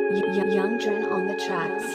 Young Dren on the tracks.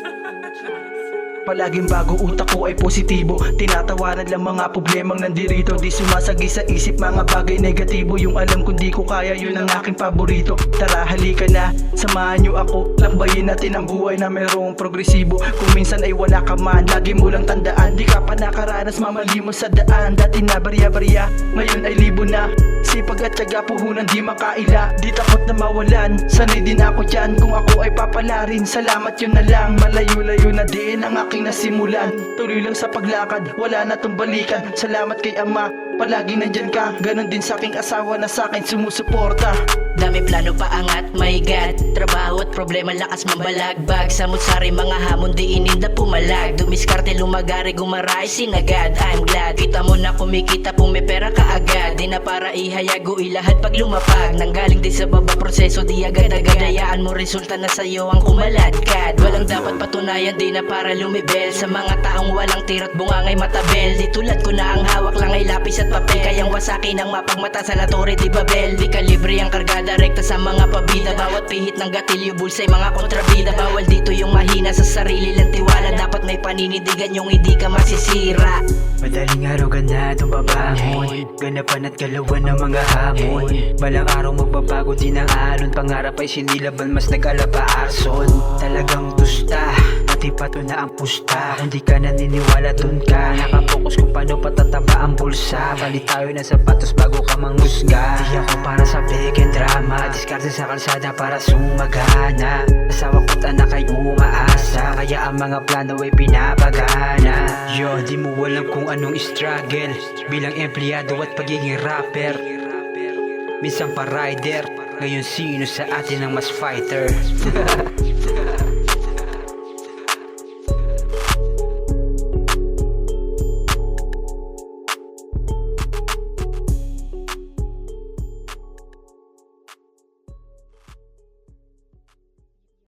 Palaging bago utak ko ay positibo. Tinatawanan lang mga problemang nandirito. Di sumasagi sa isip mga bagay negatibo. Yung alam kung di ko kaya, yun ang aking paborito. Tara halika na, samahan nyo ako. Lakbayin natin ang buhay na mayroong progresibo. Kung minsan ay wala ka man, lagi mo lang tandaan, di ka pa nakaranas, mamali mo sa daan. Dati na barya-barya, ngayon ay libo na. Sipag at tiyaga, puhunan di makaila. Di takot na mawalan, sanay din ako dyan. Kung ako ay papalarin, salamat yun na lang. Malayo-layo na din ang aking nasimulan. Tuloy lang sa paglakad, wala na tong balikan. Salamat kay Ama, palaging nandyan ka. Ganon din sa aking asawa na sa akin sumusuporta. Dami plano paangat, my God. Trabaho at problema, lakas mambalagbag. Samut-sari mga hamon, di ininda pumalag. Dumiskarte, lumagari, gumaray, sinagad. I'm glad, kita mo na kumikita, pong may pera ka agad. Di na para ihayago ilahat pag lumapag. Nanggaling din sa baba proseso, di agad-agad. Hayaan mo resulta na sa'yo ang kumaladkad. Walang dapat patunayan, di na para lumibel. Sa mga taong walang tira't bungangay matabel. Di tulad ko na ang hawak lang ay lapis at papel. Kayang wasakin ang mapagmata sa latore di babel. Di kalibre ang kargada, rekta sa mga pabida. Bawat pihit ng gatilyo, bulsay mga kontrabida. Bawal dito yung mahina, sa sarili lang tiwala. Dapat may paninindigan yung hindi ka masisira. Madaling araw ganda itong babangon, ganapan at galawan ng mga hamon. Balang araw magbabago din ang alon, pangarap ay sinilaban, mas nag-alaba arson. Talagang dusta, pati pato na ang pusta. Kung di ka naniniwala dun ka, nakapokus kung paano patataba ang bulsa. Balik tayo ng sapatos bago ka manghusga. Di ako para sa fake and drama, diskarte sa kalsada para sumagana. Asawa ko't anak ay umaasa, kaya ang mga plano ay pinapagana. Yo, di mo alam kung anong struggle bilang empleyado at pagiging rapper. Minsan pa rider, ngayon sino sa atin ang mas fighter?